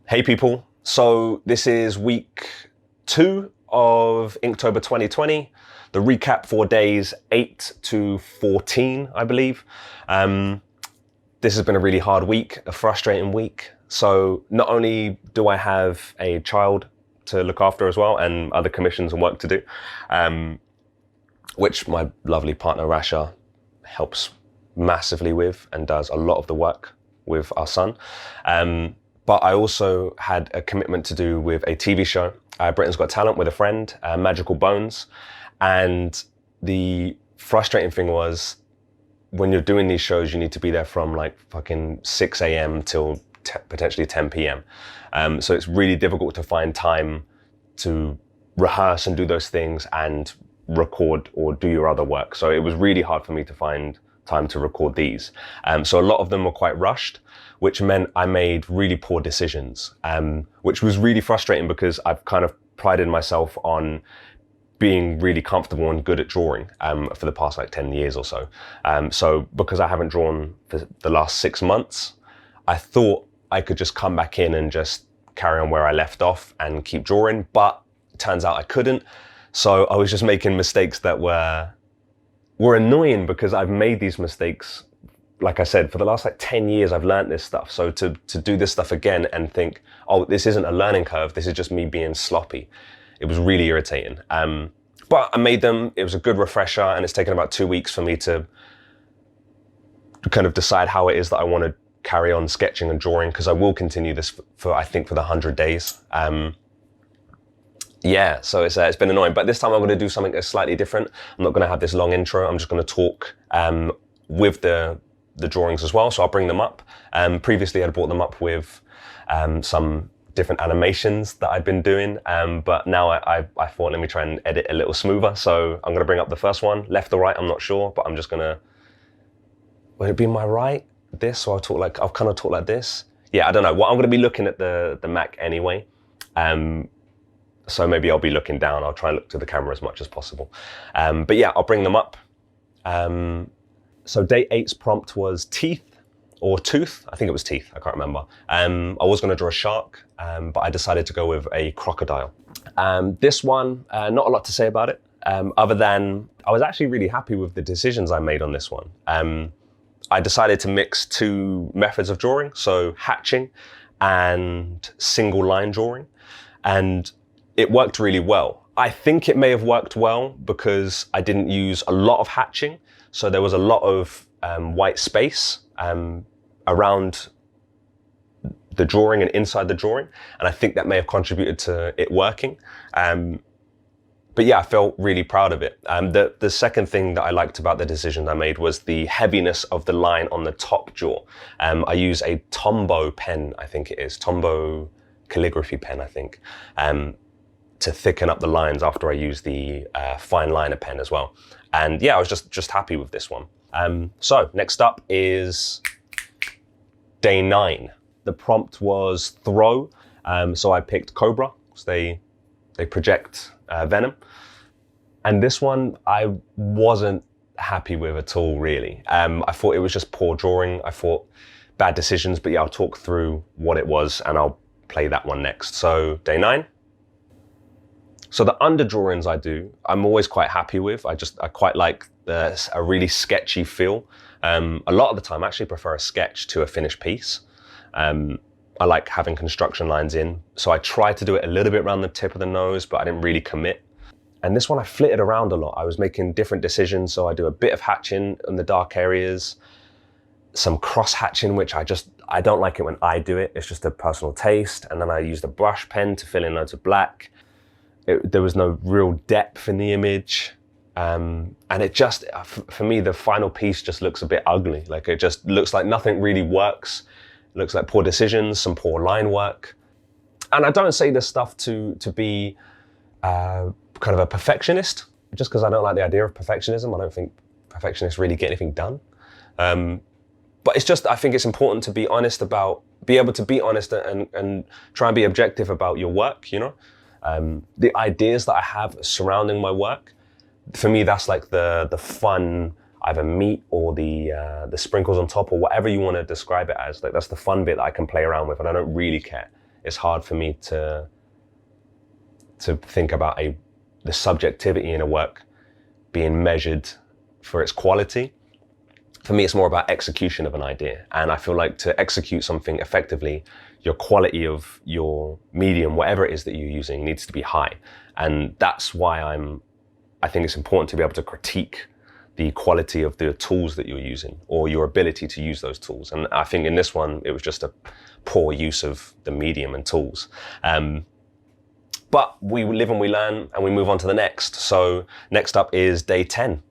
Hey people, so this is week 2 of Inktober 2020, the recap for days 8 to 14, I believe. This has been a really hard week, a frustrating week. So not only do I have a child to look after as well and other commissions and work to do, which my lovely partner Rasha helps massively with and does a lot of the work with our son. But I also had a commitment to do with a TV show, Britain's Got Talent, with a friend, Magical Bones. And the frustrating thing was, when you're doing these shows, you need to be there from like fucking 6 a.m. till potentially 10 p.m. So it's really difficult to find time to rehearse and do those things and record or do your other work. So it was really hard for me to find time to record these. So a lot of them were quite rushed, which meant I made really poor decisions, which was really frustrating because I've kind of prided myself on being really comfortable and good at drawing for the past like 10 years or so. So because I haven't drawn for the last 6 months, I thought I could just come back in and just carry on where I left off and keep drawing, but it turns out I couldn't. So I was just making mistakes that were annoying because I've made these mistakes. Like I said, for the last like 10 years, I've learned this stuff. So to do this stuff again and think, oh, this isn't a learning curve, this is just me being sloppy. It was really irritating. But I made them, it was a good refresher, and it's taken about 2 weeks for me to kind of decide how it is that I want to carry on sketching and drawing, because I will continue this for I think for the 100 days. Yeah, so it's been annoying, but this time I'm going to do something that's slightly different. I'm not going to have this long intro. I'm just going to talk with the drawings as well, so I'll bring them up. Previously I'd brought them up with some different animations that I'd been doing, but now I thought, let me try and edit a little smoother. So I'm going to bring up the first one, left or right, I'm not sure, but I'm just going to, would it be my right, this, or I'll kind of talk like this? Yeah, I don't know. Well, I'm going to be looking at the Mac anyway. So maybe I'll be looking down. I'll try and look to the camera as much as possible. But yeah, I'll bring them up. So day 8's prompt was teeth or tooth. I think it was teeth, I can't remember. I was gonna draw a shark, but I decided to go with a crocodile. This one, not a lot to say about it, other than I was actually really happy with the decisions I made on this one. I decided to mix 2 methods of drawing, so hatching and single line drawing. And it worked really well. I think it may have worked well because I didn't use a lot of hatching. So there was a lot of white space around the drawing and inside the drawing. And I think that may have contributed to it working. But yeah, I felt really proud of it. The second thing that I liked about the decisions I made was the heaviness of the line on the top jaw. I use a Tombow pen, I think it is, Tombow calligraphy pen, I think, to thicken up the lines after I use the fine liner pen as well. And yeah, I was just happy with this one. So next up is day 9. The prompt was throw. So I picked cobra, because they project venom. And this one I wasn't happy with at all, really. I thought it was just poor drawing. I thought bad decisions, but yeah, I'll talk through what it was and I'll play that one next. So day 9. So the under drawings I do, I'm always quite happy with. I quite like a really sketchy feel. A lot of the time I actually prefer a sketch to a finished piece. I like having construction lines in. So I tried to do it a little bit around the tip of the nose, but I didn't really commit. And this one I flitted around a lot. I was making different decisions. So I do a bit of hatching in the dark areas, some cross hatching, which I don't like it when I do it. It's just a personal taste. And then I used a brush pen to fill in loads of black. There was no real depth in the image. And it just, for me, the final piece just looks a bit ugly. Like it just looks like nothing really works. It looks like poor decisions, some poor line work. And I don't say this stuff to be kind of a perfectionist, just because I don't like the idea of perfectionism. I don't think perfectionists really get anything done. But it's just, I think it's important to be able to be honest and try and be objective about your work, you know? The ideas that I have surrounding my work, for me, that's like the fun, either meat or the sprinkles on top or whatever you want to describe it as. Like that's the fun bit that I can play around with, and I don't really care it's hard for me to think about the subjectivity in a work being measured for its quality. For me, it's more about execution of an idea. And I feel like to execute something effectively, your quality of your medium, whatever it is that you're using, needs to be high. And that's why I think it's important to be able to critique the quality of the tools that you're using or your ability to use those tools. And I think in this one, it was just a poor use of the medium and tools. But we live and we learn and we move on to the next. So next up is day 10.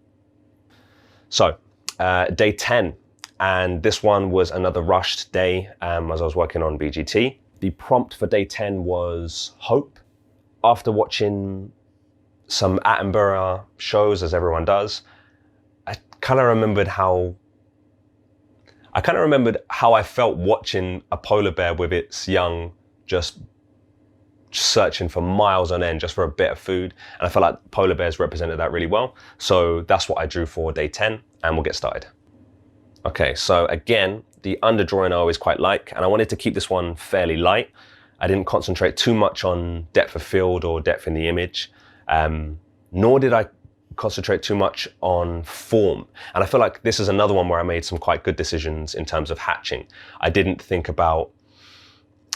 So day 10, and this one was another rushed day as I was working on BGT. The prompt for day 10 was hope. After watching some Attenborough shows, as everyone does, I kind of remembered how I felt watching a polar bear with its young just searching for miles on end just for a bit of food. And I felt like polar bears represented that really well. So that's what I drew for day 10, and we'll get started. Okay, so again, the underdrawing I always quite like, and I wanted to keep this one fairly light. I didn't concentrate too much on depth of field or depth in the image, nor did I concentrate too much on form. And I feel like this is another one where I made some quite good decisions in terms of hatching. I didn't think about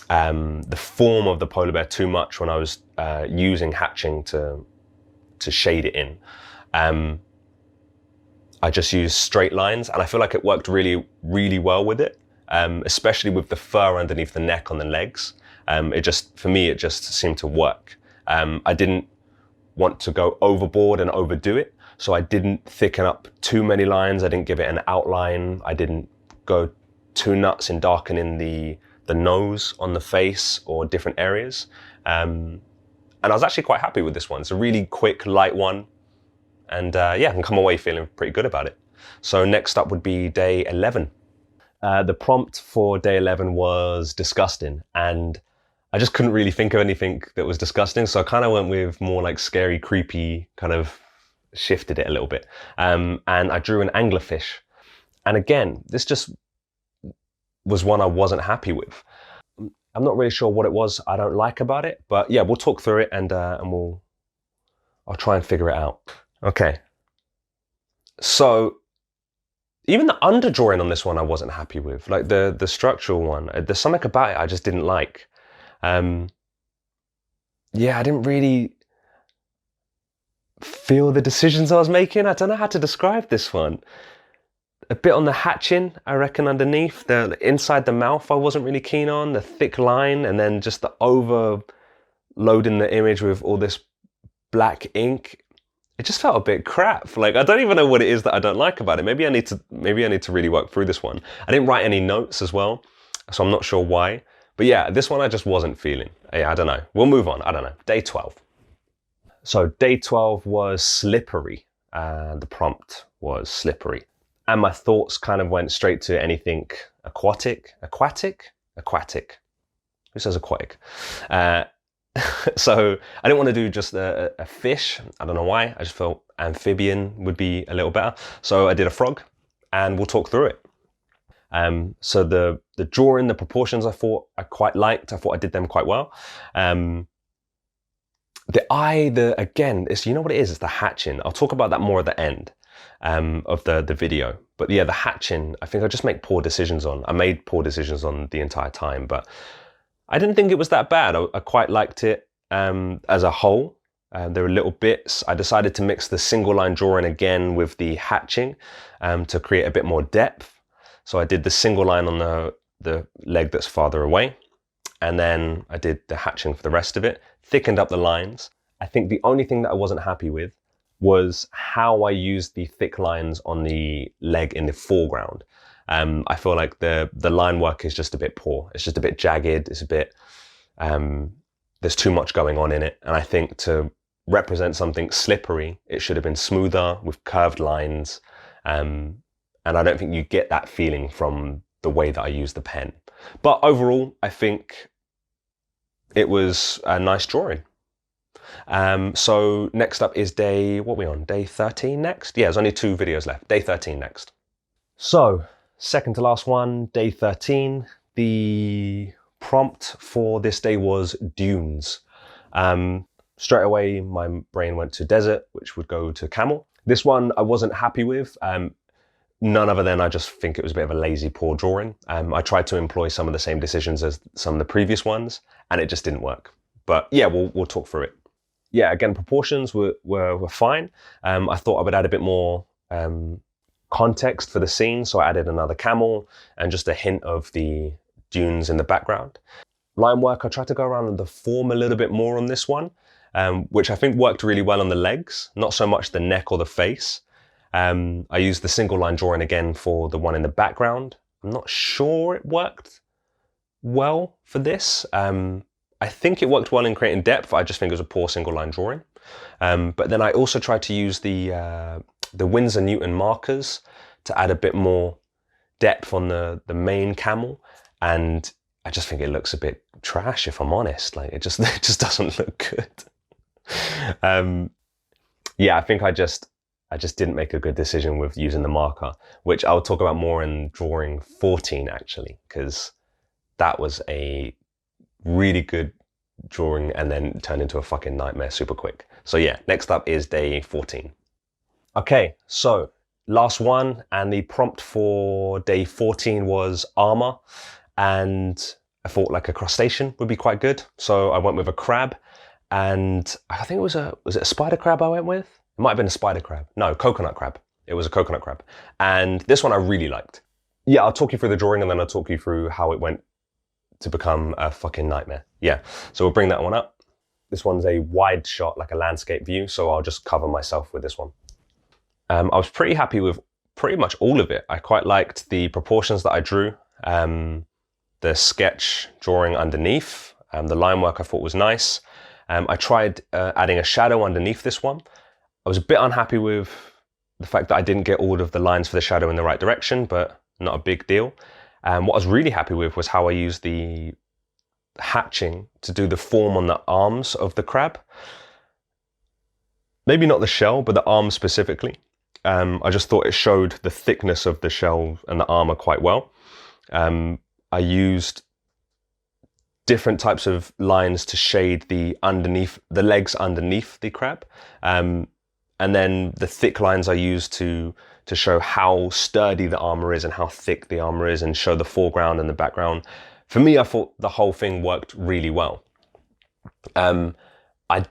the form of the polar bear too much when I was using hatching to shade it in. I just used straight lines, and I feel like it worked really, really well with it, especially with the fur underneath the neck on the legs. For me, it just seemed to work. I didn't want to go overboard and overdo it, so I didn't thicken up too many lines. I didn't give it an outline. I didn't go too nuts in darkening the nose on the face or different areas. And I was actually quite happy with this one. It's a really quick, light one. And yeah, I can come away feeling pretty good about it. So next up would be day 11. The prompt for day 11 was disgusting. And I just couldn't really think of anything that was disgusting. So I kind of went with more like scary, creepy, kind of shifted it a little bit. And I drew an anglerfish. And again, this just was one I wasn't happy with. I'm not really sure what it was I don't like about it, but yeah, we'll talk through it and I'll try and figure it out. Okay. So even the underdrawing on this one I wasn't happy with. Like the structural one, there's something about it I just didn't like. Yeah, I didn't really feel the decisions I was making. I don't know how to describe this one. A bit on the hatching, I reckon, underneath. The inside the mouth I wasn't really keen on, the thick line, and then just the overloading the image with all this black ink. It just felt a bit crap. Like, I don't even know what it is that I don't like about it. Maybe I need to really work through this one. I didn't write any notes as well, so I'm not sure why. But yeah, this one I just wasn't feeling. Yeah, I don't know. We'll move on. I don't know. Day 12. So day 12 was slippery. The prompt was slippery. And my thoughts kind of went straight to anything aquatic. Who says aquatic? So I didn't want to do just a fish. I don't know why. I just felt amphibian would be a little better. So I did a frog, and we'll talk through it. So the drawing, the proportions I thought I quite liked. I thought I did them quite well. The eye, again, you know what it is? It's the hatching. I'll talk about that more at the end of the video. But yeah, the hatching, I think I just make poor decisions on. I made poor decisions on the entire time, but I didn't think it was that bad. I quite liked it as a whole. There were little bits. I decided to mix the single line drawing again with the hatching to create a bit more depth. So I did the single line on the leg that's farther away. And then I did the hatching for the rest of it, thickened up the lines. I think the only thing that I wasn't happy with was how I used the thick lines on the leg in the foreground. I feel like the line work is just a bit poor. It's just a bit jagged. It's a bit, there's too much going on in it. And I think to represent something slippery, it should have been smoother with curved lines. And I don't think you get that feeling from the way that I use the pen. But overall, I think it was a nice drawing. So next up is what are we on? Day 13 next? Yeah, there's only 2 videos left. Day 13 next. So second to last one, day 13. The prompt for this day was dunes. Straight away, my brain went to desert, which would go to camel. This one I wasn't happy with. None other than I just think it was a bit of a lazy, poor drawing. I tried to employ some of the same decisions as some of the previous ones, and it just didn't work. But yeah, we'll talk through it. Yeah, again, proportions were fine. I thought I would add a bit more context for the scene, so I added another camel and just a hint of the dunes in the background. Line work, I tried to go around the form a little bit more on this one, which I think worked really well on the legs, not so much the neck or the face. I used the single line drawing again for the one in the background. I'm not sure it worked well for this. I think it worked well in creating depth. I just think it was a poor single line drawing. But then I also tried to use the Winsor Newton markers to add a bit more depth on the main camel. And I just think it looks a bit trash, if I'm honest. Like it just doesn't look good. Yeah, I think I just didn't make a good decision with using the marker, which I'll talk about more in drawing 14 actually, because that was a really good drawing and then turned into a fucking nightmare super quick. So yeah, next up is day 14. Okay, so last one, and the prompt for day 14 was armor, and I thought like a crustacean would be quite good. So I went with a crab, and I think was it a spider crab I went with? It might have been a spider crab. No, coconut crab. It was a coconut crab. And this one I really liked. Yeah, I'll talk you through the drawing and then I'll talk you through how it went to become a fucking nightmare. Yeah, so we'll bring that one up. This one's a wide shot, like a landscape view, so I'll just cover myself with this one. I was pretty happy with pretty much all of it. I quite liked the proportions that I drew, the sketch drawing underneath, the line work I thought was nice. I tried adding a shadow underneath this one. I was a bit unhappy with the fact that I didn't get all of the lines for the shadow in the right direction, but not a big deal. What I was really happy with was how I used the hatching to do the form on the arms of the crab. Maybe not the shell, but the arms specifically. I just thought it showed the thickness of the shell and the armor quite well. I used different types of lines to shade the legs underneath the crab. And then the thick lines I used to show how sturdy the armor is and how thick the armor is and show the foreground and the background. For me, I thought the whole thing worked really well. What I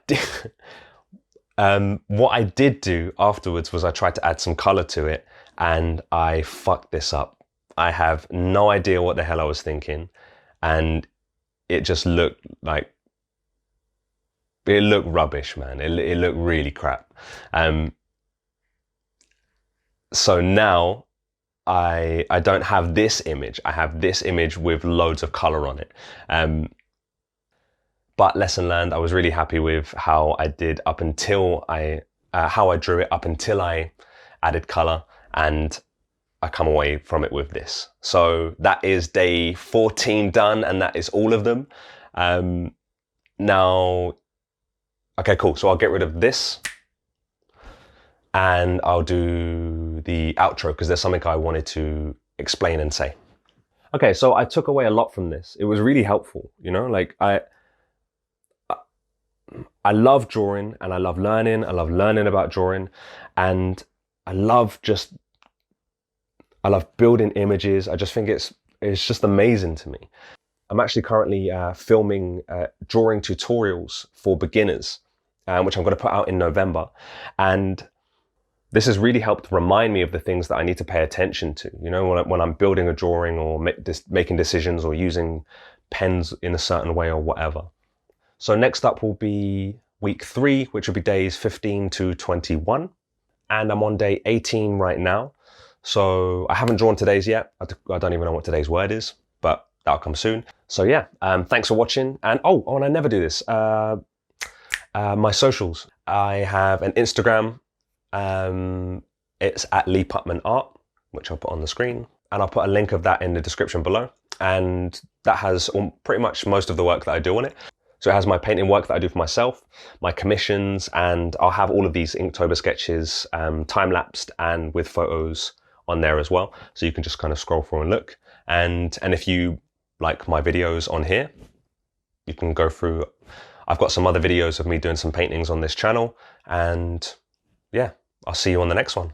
did do afterwards was I tried to add some color to it and I fucked this up. I have no idea what the hell I was thinking. And it just looked like, it looked rubbish, man. It looked really crap. So now I don't have this image. I have this image with loads of color on it. But lesson learned, I was really happy with how I did up until how I drew it up until I added color, and I come away from it with this. So that is day 14 done, and that is all of them. Now, okay, cool. So I'll get rid of this and I'll do the outro because there's something I wanted to explain and say. Okay, so I took away a lot from this. It was really helpful, you know, like I love drawing and I love learning. I love learning about drawing, and I love building images. I just think it's just amazing to me. I'm actually currently filming drawing tutorials for beginners, which I'm going to put out in November. And this has really helped remind me of the things that I need to pay attention to. You know, when I'm building a drawing or making decisions or using pens in a certain way or whatever. So next up will be week 3, which will be days 15 to 21. And I'm on day 18 right now. So I haven't drawn today's yet. I don't even know what today's word is, but that'll come soon. So yeah, thanks for watching. And and I never do this. My socials. I have an Instagram. It's at Lee Putman Art, which I'll put on the screen. And I'll put a link of that in the description below. And that has pretty much most of the work that I do on it. So it has my painting work that I do for myself, my commissions, and I'll have all of these Inktober sketches time-lapsed and with photos on there as well. So you can just kind of scroll through and look. And if you like my videos on here. You can go through, I've got some other videos of me doing some paintings on this channel, and yeah, I'll see you on the next one.